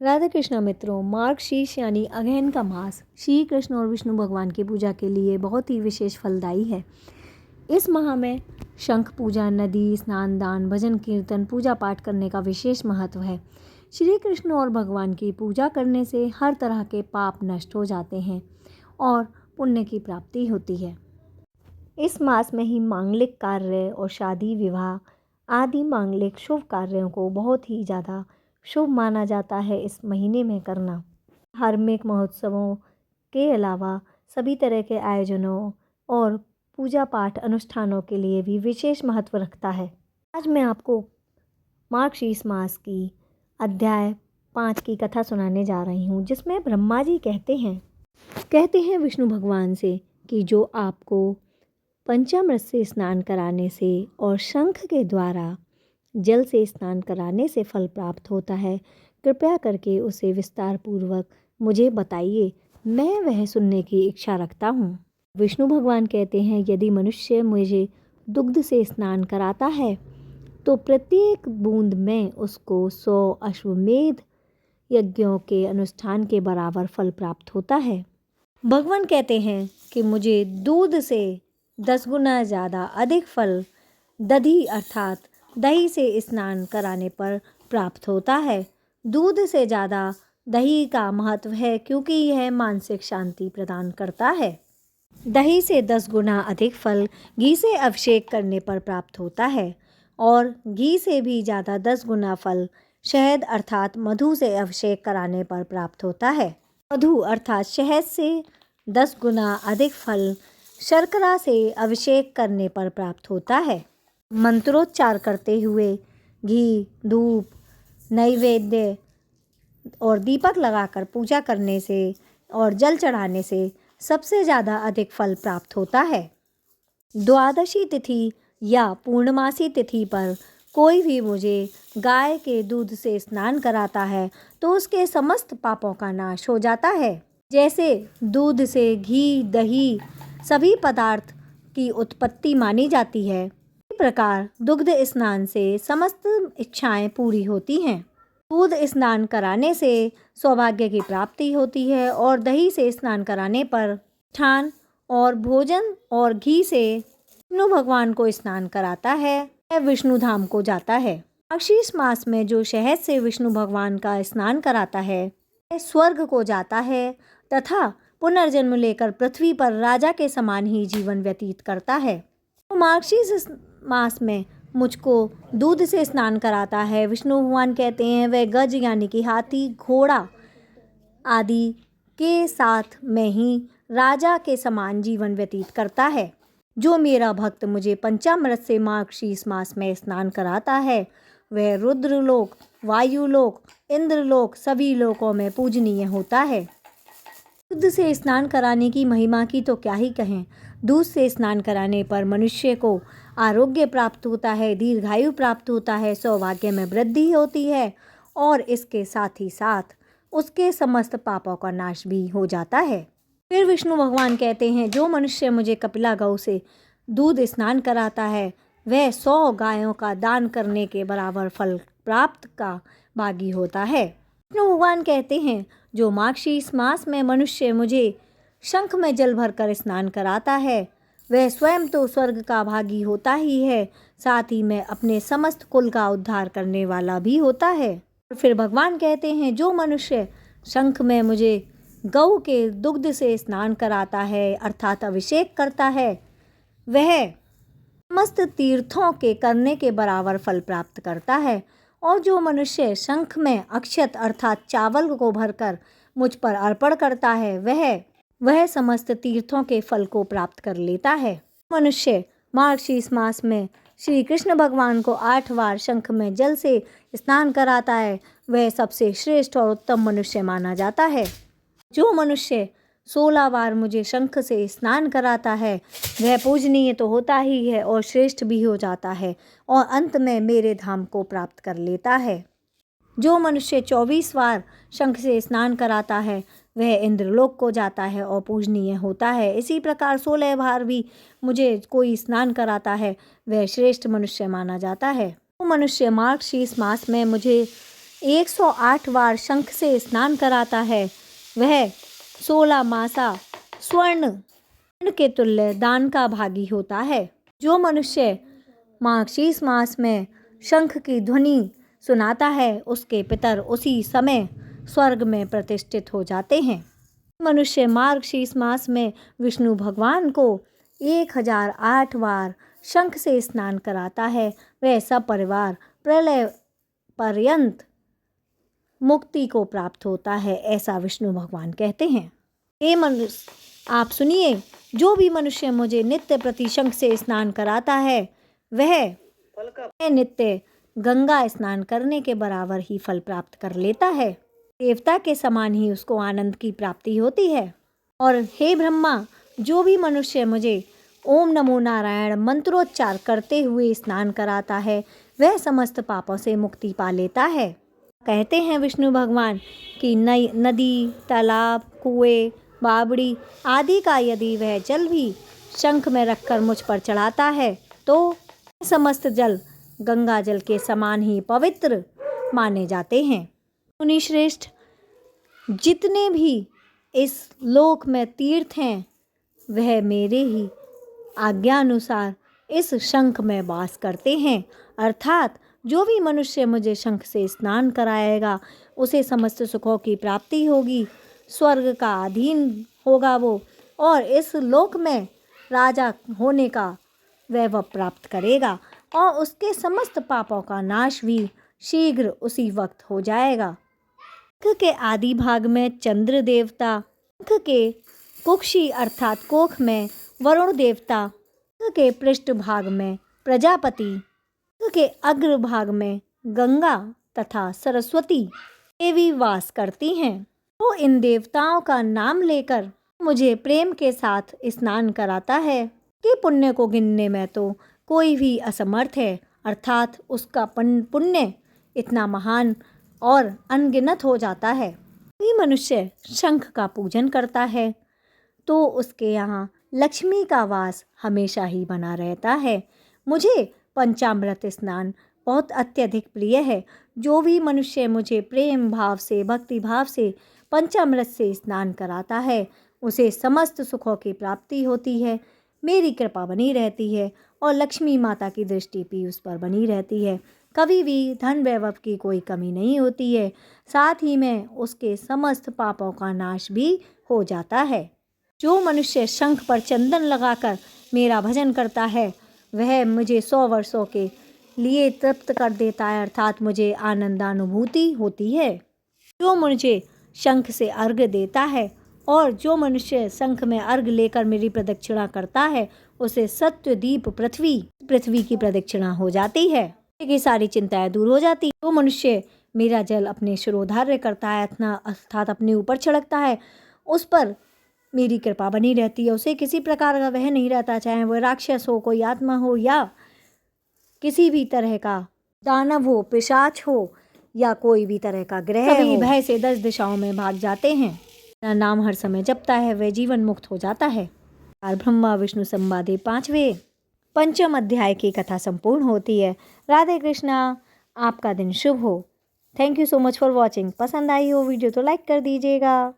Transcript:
राधा कृष्णा मित्रों, मार्गशीर्ष यानी अगहन का मास श्री कृष्ण और विष्णु भगवान की पूजा के लिए बहुत ही विशेष फलदायी है। इस माह में शंख पूजा, नदी स्नान, दान, भजन कीर्तन, पूजा पाठ करने का विशेष महत्व है। श्री कृष्ण और भगवान की पूजा करने से हर तरह के पाप नष्ट हो जाते हैं और पुण्य की प्राप्ति होती है। इस मास में ही मांगलिक कार्य और शादी विवाह आदि मांगलिक शुभ कार्यों को बहुत ही ज़्यादा शुभ माना जाता है। इस महीने में करना धार्मिक महोत्सवों के अलावा सभी तरह के आयोजनों और पूजा पाठ अनुष्ठानों के लिए भी विशेष महत्व रखता है। आज मैं आपको मार्गशीर्ष मास की अध्याय 5 की कथा सुनाने जा रही हूँ, जिसमें ब्रह्मा जी कहते हैं विष्णु भगवान से कि जो आपको पंचामृत से स्नान कराने से और शंख के द्वारा जल से स्नान कराने से फल प्राप्त होता है, कृपया करके उसे विस्तार पूर्वक मुझे बताइए, मैं वह सुनने की इच्छा रखता हूँ। विष्णु भगवान कहते हैं, यदि मनुष्य मुझे दुग्ध से स्नान कराता है तो प्रत्येक बूंद में उसको 100 अश्वमेध यज्ञों के अनुष्ठान के बराबर फल प्राप्त होता है। भगवान कहते हैं कि मुझे दूध से 10 गुना ज़्यादा अधिक फल दधी अर्थात दही से स्नान कराने पर प्राप्त होता है। दूध से ज़्यादा दही का महत्व है क्योंकि यह मानसिक शांति प्रदान करता है। दही से 10 गुना अधिक फल घी से अभिषेक करने पर प्राप्त होता है और घी से भी ज़्यादा 10 गुना फल शहद अर्थात मधु से अभिषेक कराने पर प्राप्त होता है। मधु अर्थात शहद से 10 गुना अधिक फल शर्करा से अभिषेक करने पर प्राप्त होता है। मंत्रोच्चार करते हुए घी, धूप, नैवेद्य और दीपक लगाकर पूजा करने से और जल चढ़ाने से सबसे ज़्यादा अधिक फल प्राप्त होता है। द्वादशी तिथि या पूर्णमासी तिथि पर कोई भी मुझे गाय के दूध से स्नान कराता है तो उसके समस्त पापों का नाश हो जाता है। जैसे दूध से घी, दही सभी पदार्थ की उत्पत्ति मानी जाती है, इसी प्रकार दुग्ध स्नान से समस्त इच्छाएं पूरी होती हैं। दूध स्नान कराने से सौभाग्य की प्राप्ति होती है और दही से स्नान कराने पर ठान और भोजन और घी से विष्णु भगवान को स्नान कराता है, वह विष्णु धाम को जाता है। मार्गशीर्ष मास में जो शहद से विष्णु भगवान का स्नान कराता है वह स्वर्ग को जाता है तथा पुनर्जन्म लेकर पृथ्वी पर राजा के समान ही जीवन व्यतीत करता है। तो मार्गशीर्ष मास में मुझको दूध से स्नान कराता है। विष्णु भगवान कहते हैं वह गज यानी कि हाथी, घोड़ा आदि के साथ में ही राजा के समान जीवन व्यतीत करता है। जो मेरा भक्त मुझे पंचामृत से मार्गशीर्ष मास में स्नान कराता है वह रुद्रलोक, वायुलोक, इंद्रलोक सभी लोकों में पूजनीय होता है। दूध से स्नान कराने की महिमा की तो क्या ही कहें। दूध से स्नान कराने पर मनुष्य को आरोग्य प्राप्त होता है, दीर्घायु प्राप्त होता है, सौभाग्य में वृद्धि होती है और इसके साथ ही साथ उसके समस्त पापों का नाश भी हो जाता है। फिर विष्णु भगवान कहते हैं, जो मनुष्य मुझे कपिला गौ से दूध स्नान कराता है वह 100 गायों का दान करने के बराबर फल प्राप्त का भागी होता है। विष्णु भगवान कहते हैं, जो मार्गशीर्ष मास में मनुष्य मुझे शंख में जल भरकर स्नान कराता है वह स्वयं तो स्वर्ग का भागी होता ही है, साथ ही में अपने समस्त कुल का उद्धार करने वाला भी होता है। फिर भगवान कहते हैं, जो मनुष्य शंख में मुझे गौ के दुग्ध से स्नान कराता है अर्थात अभिषेक करता है वह समस्त तीर्थों के करने के बराबर फल प्राप्त करता है। और जो मनुष्य शंख में अक्षत अर्थात चावल को भरकर मुझ पर अर्पण करता है वह समस्त तीर्थों के फल को प्राप्त कर लेता है। मनुष्य मार्गशीर्ष मास में श्री कृष्ण भगवान को 8 बार शंख में जल से स्नान कराता है वह सबसे श्रेष्ठ और उत्तम मनुष्य माना जाता है। जो मनुष्य 16 बार मुझे शंख से स्नान कराता है वह पूजनीय तो होता ही है और श्रेष्ठ भी हो जाता है और अंत में मेरे धाम को प्राप्त कर लेता है। जो मनुष्य 24 बार शंख से स्नान कराता है वह इंद्रलोक को जाता है और पूजनीय होता है। इसी प्रकार 16 बार भी मुझे कोई स्नान कराता है वह श्रेष्ठ मनुष्य माना जाता है। वो मनुष्य मार्गशीर्ष मास में मुझे 108 बार शंख से स्नान कराता है, वह 16 मासा स्वर्ण के तुल्य दान का भागी होता है। जो मनुष्य मार्गशीर्ष मास में शंख की ध्वनि सुनाता है, उसके पितर उसी समय स्वर्ग में प्रतिष्ठित हो जाते हैं। मनुष्य मार्गशीर्ष मास में विष्णु भगवान को 1008 बार शंख से स्नान कराता है, वह सब परिवार प्रलय पर्यंत मुक्ति को प्राप्त होता है, ऐसा विष्णु भगवान कहते हैं। हे मनुष्य, आप सुनिए, जो भी मनुष्य मुझे नित्य प्रति शंख से स्नान कराता है, वह नित्य गंगा स्नान करने के बराबर ही फल प्राप्त कर लेता है। देवता के समान ही उसको आनंद की प्राप्ति होती है। और हे ब्रह्मा, जो भी मनुष्य मुझे ओम नमो नारायण मंत्रोच्चार करते हुए स्नान कराता है, वह समस्त पापों से मुक्ति पा लेता है। कहते हैं विष्णु भगवान कि नदी, तालाब, कुएं, बावड़ी आदि का यदि वह जल भी शंख में रखकर मुझ पर चढ़ाता है, तो समस्त जल गंगा जल के समान ही पवित्र माने जाते हैं। मुनि श्रेष्ठ, जितने भी इस लोक में तीर्थ हैं, वह मेरे ही आज्ञानुसार इस शंख में वास करते हैं। अर्थात जो भी मनुष्य मुझे शंख से स्नान कराएगा, उसे समस्त सुखों की प्राप्ति होगी, स्वर्ग का अधीन होगा वो, और इस लोक में राजा होने का वैभव प्राप्त करेगा, और उसके समस्त पापों का नाश भी शीघ्र उसी वक्त हो जाएगा। शंख के आदि भाग में चंद्र देवता, शंख के कुक्षी अर्थात कोख में वरुण देवता, शंख के पृष्ठ भाग में प्रजापति, शंख के अग्र भाग में गंगा तथा सरस्वती देवी वास करती हैं। तो इन देवताओं का नाम लेकर मुझे प्रेम के साथ स्नान कराता है कि पुण्य को गिनने में तो कोई भी असमर्थ है, अर्थात उसका पुण्य इतना महान और अनगिनत हो जाता है। कोई मनुष्य शंख का पूजन करता है तो उसके यहाँ लक्ष्मी का वास हमेशा ही बना रहता है। मुझे पंचामृत स्नान बहुत अत्यधिक प्रिय है। जो भी मनुष्य मुझे प्रेम भाव से, भक्ति भाव से पंचामृत से स्नान कराता है, उसे समस्त सुखों की प्राप्ति होती है, मेरी कृपा बनी रहती है और लक्ष्मी माता की दृष्टि भी उस पर बनी रहती है। कभी भी धन वैभव की कोई कमी नहीं होती है, साथ ही में उसके समस्त पापों का नाश भी हो जाता है। जो मनुष्य शंख पर चंदन लगाकर मेरा भजन करता है, वह मुझे 100 वर्षों के लिए तृप्त कर देता है, अर्थात मुझे आनंदानुभूति होती है। जो मुझे शंख से अर्घ्य देता है और जो मनुष्य शंख में अर्घ्य लेकर मेरी प्रदक्षिणा करता है, उसे सत्य दीप पृथ्वी की प्रदक्षिणा हो जाती है, की सारी चिंताएं दूर हो जाती। जो मनुष्य मेरा जल अपने शिरोधार्य करता है अर्थात अपने ऊपर छिड़कता है, उस पर मेरी कृपा बनी रहती है, उसे किसी प्रकार का वह नहीं रहता, चाहे वह राक्षस हो, कोई आत्मा हो, या किसी भी तरह का दानव हो, पिशाच हो, या कोई भी तरह का ग्रह हो। सभी भय से 10 दिशाओं में भाग जाते हैं। नाम हर समय जपता है, वह जीवन मुक्त हो जाता है। ब्रह्मा विष्णु संवादे 5वें पंचम अध्याय की कथा संपूर्ण होती है। राधे कृष्णा, आपका दिन शुभ हो। Thank you so much for watching. पसंद आई हो वीडियो तो लाइक कर दीजिएगा।